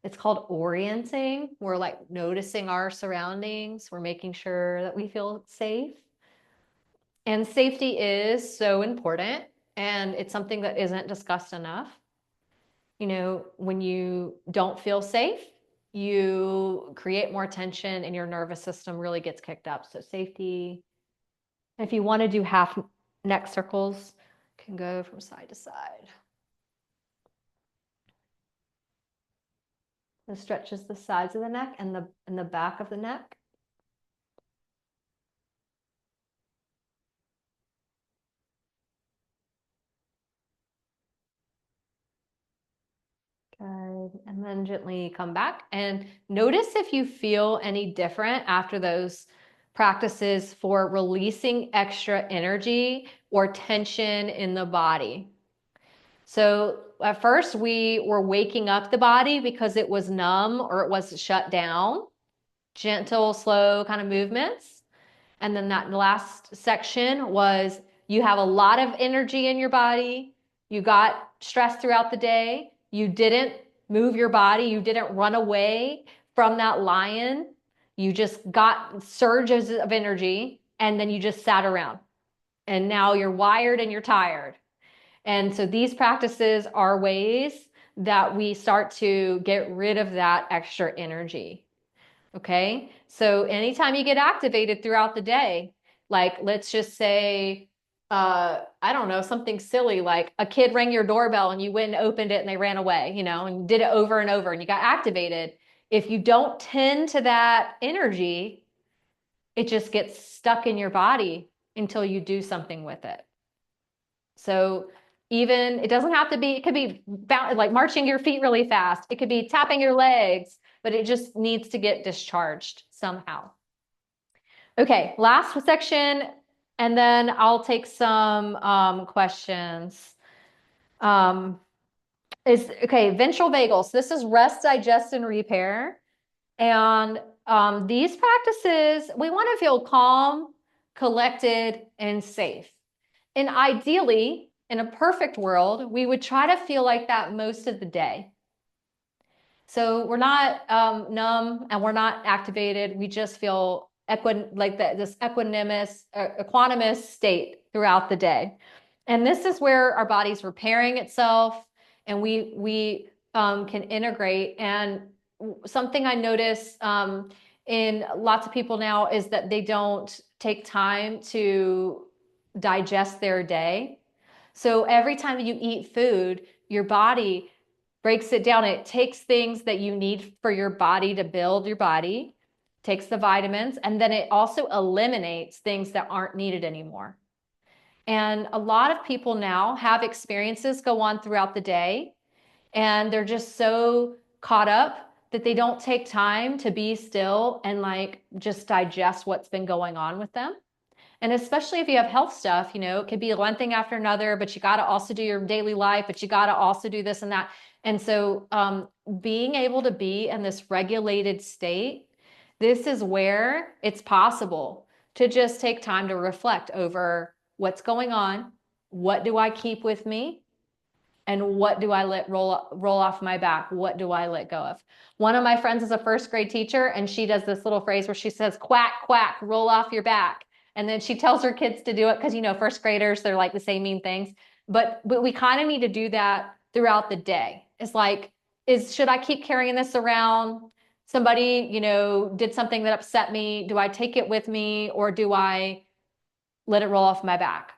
[SPEAKER 1] It's called orienting. We're like noticing our surroundings. We're making sure that we feel safe. And safety is so important, and it's something that isn't discussed enough. When you don't feel safe, you create more tension and your nervous system really gets kicked up. So safety. If you want to do half neck circles, can go from side to side. It stretches the sides of the neck and the back of the neck. Good. And then gently come back and notice if you feel any different after those practices for releasing extra energy or tension in the body. So at first we were waking up the body because it was numb or it was shut down. Gentle, slow kind of movements. And then that last section was you have a lot of energy in your body. You got stress throughout the day. You didn't move your body. You didn't run away from that lion. You just got surges of energy and then you just sat around. And now you're wired and you're tired. And so these practices are ways that we start to get rid of that extra energy. Okay. So anytime you get activated throughout the day, like let's just say I don't know, something silly like a kid rang your doorbell and you went and opened it and they ran away, and did it over and over and you got activated. If you don't tend to that energy, it just gets stuck in your body until you do something with it. So even it doesn't have to be, it could be like marching your feet really fast. It could be tapping your legs, but it just needs to get discharged somehow. Okay, last section, and then I'll take some questions. Um, is okay, ventral vagal. So this is rest, digest, and repair. And these practices, we want to feel calm, collected, and safe. And ideally, in a perfect world, we would try to feel like that most of the day. So we're not numb and we're not activated. We just feel like this equanimous state throughout the day. And this is where our body's repairing itself and we can integrate. And something I notice in lots of people now is that they don't take time to digest their day. So every time you eat food, your body breaks it down. It takes things that you need for your body to build your body, takes the vitamins, and then it also eliminates things that aren't needed anymore. And a lot of people now have experiences go on throughout the day, and they're just so caught up that they don't take time to be still and like just digest what's been going on with them. And especially if you have health stuff, it could be one thing after another, but you got to also do your daily life, but you got to also do this and that. And so being able to be in this regulated state, this is where it's possible to just take time to reflect over what's going on. What do I keep with me? And what do I let roll off my back? What do I let go of? One of my friends is a first grade teacher, and she does this little phrase where she says, quack, quack, roll off your back. And then she tells her kids to do it because, first graders, they're like the same mean things. But we kind of need to do that throughout the day. It's like, should I keep carrying this around? Somebody, did something that upset me. Do I take it with me or do I let it roll off my back?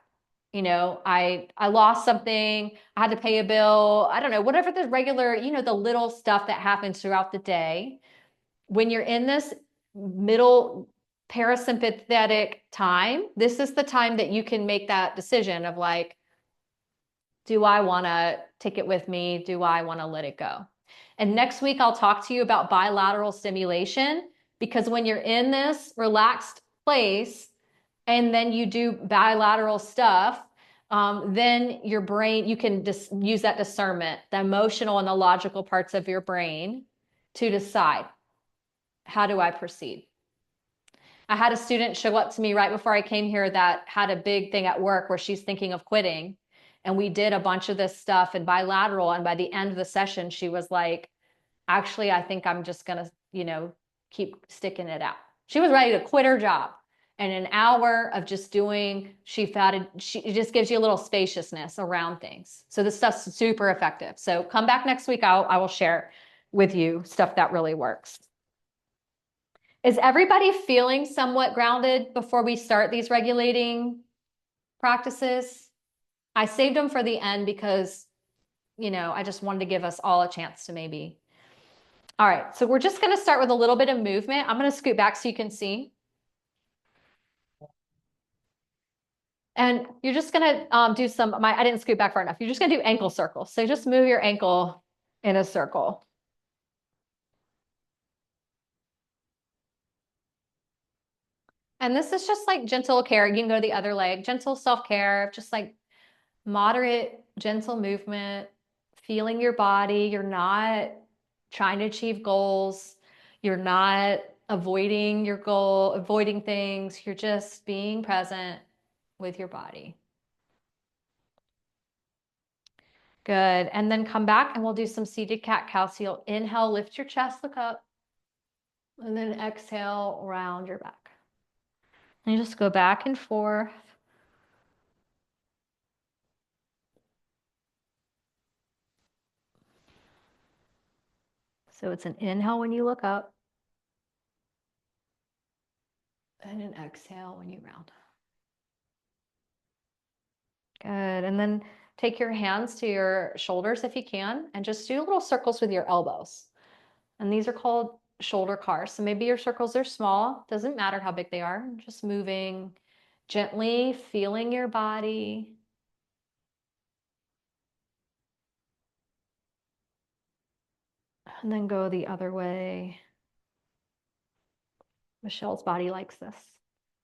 [SPEAKER 1] I lost something, I had to pay a bill, I don't know, whatever the regular, the little stuff that happens throughout the day. When you're in this middle parasympathetic time, this is the time that you can make that decision of like, do I want to take it with me? Do I want to let it go? And next week, I'll talk to you about bilateral stimulation because when you're in this relaxed place, and then you do bilateral stuff, then your brain, you can use that discernment, the emotional and the logical parts of your brain to decide, how do I proceed? I had a student show up to me right before I came here that had a big thing at work where she's thinking of quitting. And we did a bunch of this stuff in bilateral. And by the end of the session, she was like, actually, I think I'm just going to, keep sticking it out. She was ready to quit her job. And an hour of just doing, it just gives you a little spaciousness around things. So this stuff's super effective. So come back next week. I will share with you stuff that really works. Is everybody feeling somewhat grounded before we start these regulating practices? I saved them for the end because, I just wanted to give us all a chance to maybe. All right, so we're just going to start with a little bit of movement. I'm going to scoot back so you can see. And you're just going to do I didn't scoot back far enough. You're just going to do ankle circles. So just move your ankle in a circle. And this is just like gentle care. You can go to the other leg, gentle self-care, just like moderate, gentle movement, feeling your body. You're not trying to achieve goals. You're not avoiding your goal, avoiding things. You're just being present with your body. Good. And then come back and we'll do some seated cat-cow. So you'll inhale, lift your chest, look up, and then exhale, round your back. And you just go back and forth. So it's an inhale when you look up and an exhale when you round. Good. And then take your hands to your shoulders if you can, and just do little circles with your elbows. And these are called shoulder cars. So maybe your circles are small, doesn't matter how big they are, just moving gently, feeling your body. And then go the other way. Michelle's body likes this.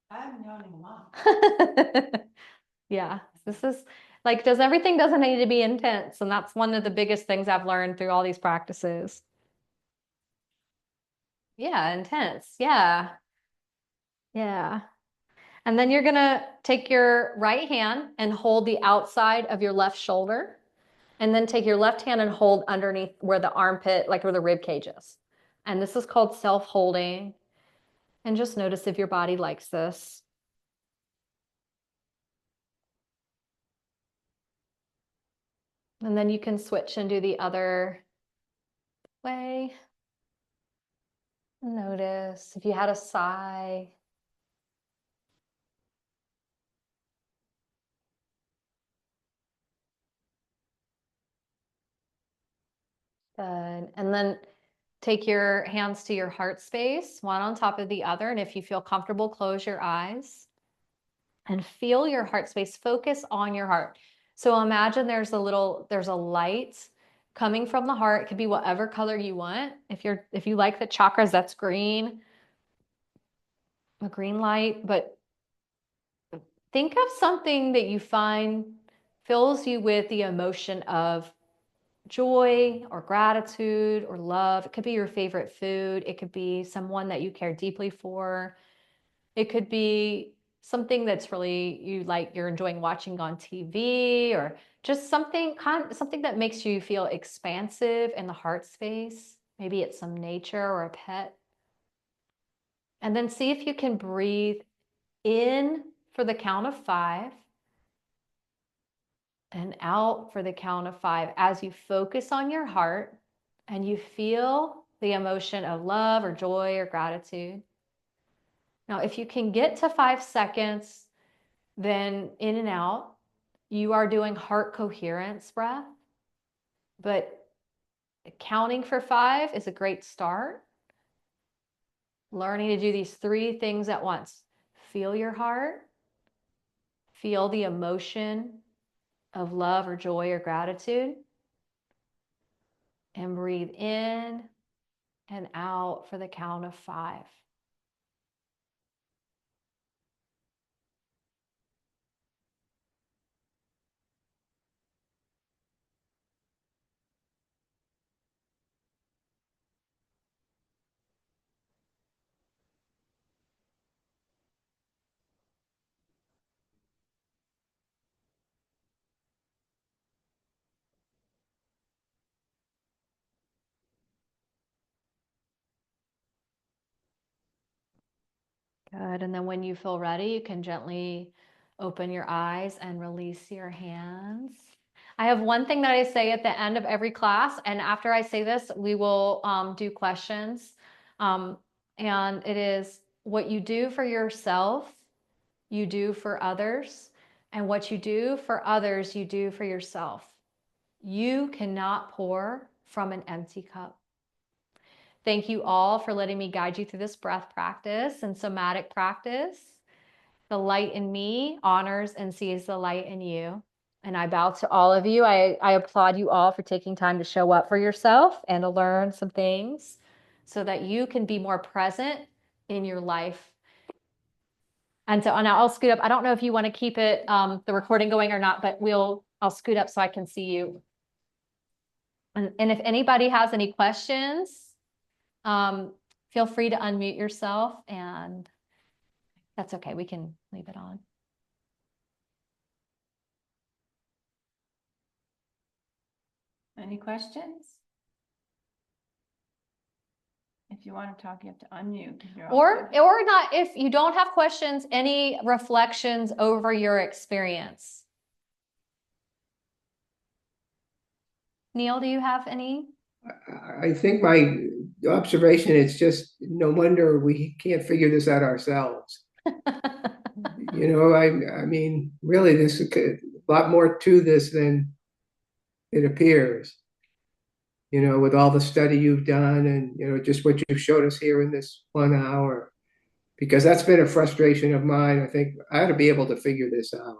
[SPEAKER 2] I'm yawning a lot.
[SPEAKER 1] Yeah, this is like, does everything doesn't need to be intense. And that's one of the biggest things I've learned through all these practices. Yeah, intense. Yeah. Yeah. And then you're gonna take your right hand and hold the outside of your left shoulder. And then take your left hand and hold underneath where the armpit, like where the rib cage is. And this is called self-holding. And just notice if your body likes this. And then you can switch and do the other way. Notice if you had a sigh. Good. And then take your hands to your heart space, one on top of the other. And if you feel comfortable, close your eyes and feel your heart space. Focus on your heart. So imagine there's a light coming from the heart. It could be whatever color you want. If you like the chakras, that's green, a green light. But think of something that you find fills you with the emotion of joy or gratitude or love. It could be your favorite food. It could be someone that you care deeply for. It could be something that's really you like you're enjoying watching on TV, or just something that makes you feel expansive in the heart space. Maybe it's some nature or a pet. And then see if you can breathe in for the count of 5 and out for the count of 5 as you focus on your heart and you feel the emotion of love or joy or gratitude. Now, if you can get to 5 seconds, then in and out, you are doing heart coherence breath, but counting for 5 is a great start. Learning to do these 3 things at once. Feel your heart, feel the emotion of love or joy or gratitude, and breathe in and out for the count of 5. Good. And then when you feel ready, you can gently open your eyes and release your hands. I have one thing that I say at the end of every class, and after I say this, we will do questions. Um, and it is what you do for yourself, you do for others, and what you do for others, you do for yourself. You cannot pour from an empty cup. Thank you all for letting me guide you through this breath practice and somatic practice. The light in me honors and sees the light in you. And I bow to all of you. I applaud you all for taking time to show up for yourself and to learn some things so that you can be more present in your life. And so now I'll scoot up. I don't know if you want to keep it the recording going or not, but I'll scoot up so I can see you. And if anybody has any questions, um, feel free to unmute yourself, and that's okay. We can leave it on.
[SPEAKER 2] Any questions? If you want to talk, you have to unmute.
[SPEAKER 1] Or not, if you don't have questions, any reflections over your experience. Neil, do you have any?
[SPEAKER 3] I think my observation is just no wonder we can't figure this out ourselves. I mean, really, lot more to this than it appears. With all the study you've done and, just what you've showed us here in this 1 hour, because that's been a frustration of mine. I think I ought to be able to figure this out.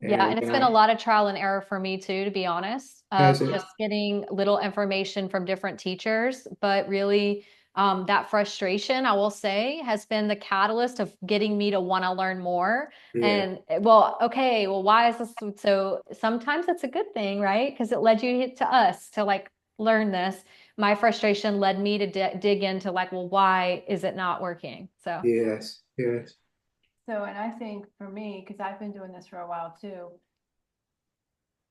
[SPEAKER 1] Yeah,
[SPEAKER 3] And
[SPEAKER 1] and it's been a lot of trial and error for me too, to be honest,
[SPEAKER 3] as
[SPEAKER 1] of
[SPEAKER 3] it,
[SPEAKER 1] just getting little information from different teachers. But really, that frustration, I will say, has been the catalyst of getting me to want to learn more.
[SPEAKER 3] yeah,
[SPEAKER 1] And well, okay, well, why is this? So sometimes it's a good thing, right? Because it led you to us to like learn this. My frustration led me to dig into like, well, why is it not working? So.
[SPEAKER 3] yes, yes,
[SPEAKER 2] So, and I think for me, because I've been doing this for a while too,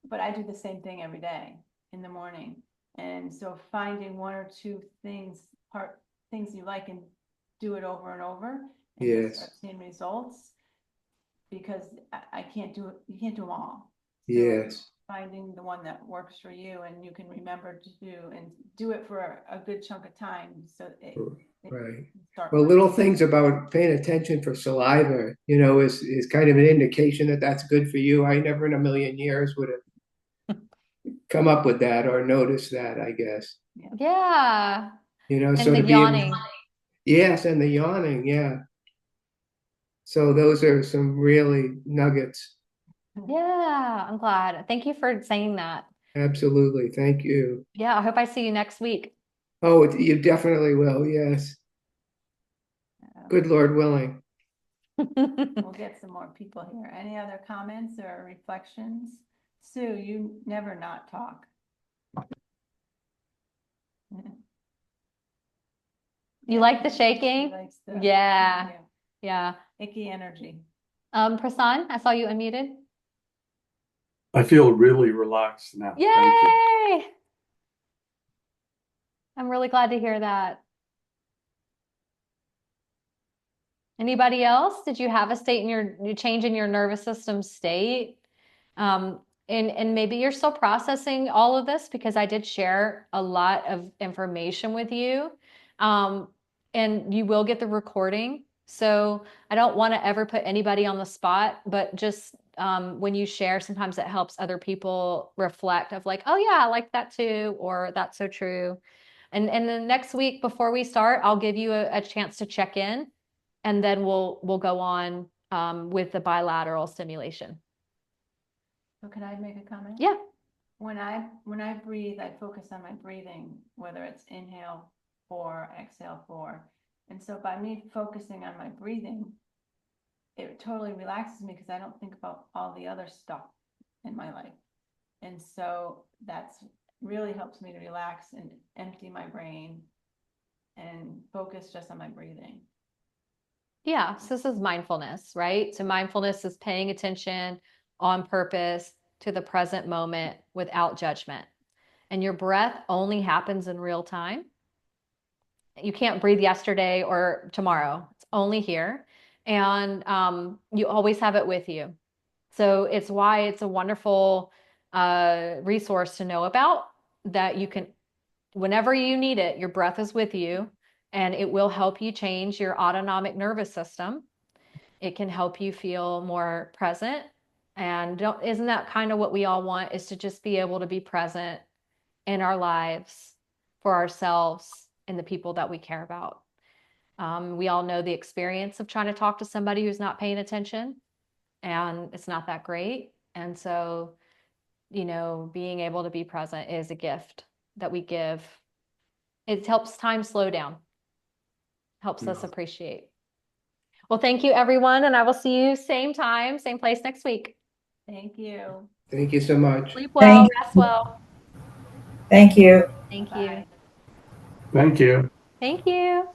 [SPEAKER 2] but I do the same thing every day in the morning. And so finding one or two things you like and do it over and over and you'll start
[SPEAKER 3] yes,
[SPEAKER 2] seeing results because I can't do it, you can't do them all. So
[SPEAKER 3] yes,
[SPEAKER 2] finding the one that works for you and you can remember to do and do it for a good chunk of time so it
[SPEAKER 3] right.
[SPEAKER 2] can start
[SPEAKER 3] Well,
[SPEAKER 2] working.
[SPEAKER 3] little things about paying attention for saliva, is kind of an indication that that's good for you. I never in a million years would have come up with that or noticed that, I guess.
[SPEAKER 2] Yeah.
[SPEAKER 1] Yeah. And
[SPEAKER 3] So
[SPEAKER 1] the
[SPEAKER 3] to be able,
[SPEAKER 1] yawning.
[SPEAKER 3] yes, and the yawning, yeah. So those are some really nuggets.
[SPEAKER 1] Yeah, I'm glad. Thank you for saying that.
[SPEAKER 3] Absolutely. Thank you.
[SPEAKER 1] Yeah, I hope I see you next week.
[SPEAKER 3] Oh, you definitely will. Yes. Good Lord willing.
[SPEAKER 2] We'll get some more people here. Any other comments or reflections? Sue, you never not talk.
[SPEAKER 1] You
[SPEAKER 2] Yeah,
[SPEAKER 1] like the
[SPEAKER 2] she
[SPEAKER 1] shaking?
[SPEAKER 2] likes
[SPEAKER 1] Yeah. Yeah.
[SPEAKER 2] icky energy.
[SPEAKER 1] Prasan, I saw you unmuted.
[SPEAKER 4] I feel really relaxed now. Thank you.
[SPEAKER 1] Yay! I'm really glad to hear that. Anybody else? Did you have a state in your change in your nervous system state? Um, and maybe you're still processing all of this because I did share a lot of information with you. Um, and you will get the recording. So I don't want to ever put anybody on the spot, but just when you share, sometimes it helps other people reflect of like, oh yeah, I like that too, or that's so true. And then next week before we start, I'll give you a chance to check in, and then we'll go on with the bilateral stimulation.
[SPEAKER 2] So can I make a comment?
[SPEAKER 1] Yeah.
[SPEAKER 2] When I breathe, I focus on my breathing, whether it's inhale 4, exhale 4. And so by me focusing on my breathing, it totally relaxes me because I don't think about all the other stuff in my life. And so that's really helps me to relax and empty my brain and focus just on my breathing.
[SPEAKER 1] Yeah. So this is mindfulness, right? So mindfulness is paying attention on purpose to the present moment without judgment. And your breath only happens in real time. You can't breathe yesterday or tomorrow. It's only here. And you always have it with you. So it's why it's a wonderful resource to know about, that you can, whenever you need it, your breath is with you and it will help you change your autonomic nervous system. It can help you feel more present. And isn't that kind of what we all want, is to just be able to be present in our lives for ourselves and the people that we care about. We all know the experience of trying to talk to somebody who's not paying attention, and it's not that great. And so, being able to be present is a gift that we give. It helps time slow down, helps us appreciate. Well, thank you, everyone. And I will see you same time, same place next week.
[SPEAKER 2] Thank you.
[SPEAKER 3] Thank you so much.
[SPEAKER 1] Sleep well,
[SPEAKER 5] Thank,
[SPEAKER 1] rest well.
[SPEAKER 5] thank you.
[SPEAKER 1] Thank you.
[SPEAKER 2] Bye.
[SPEAKER 4] Thank you.
[SPEAKER 1] Thank you.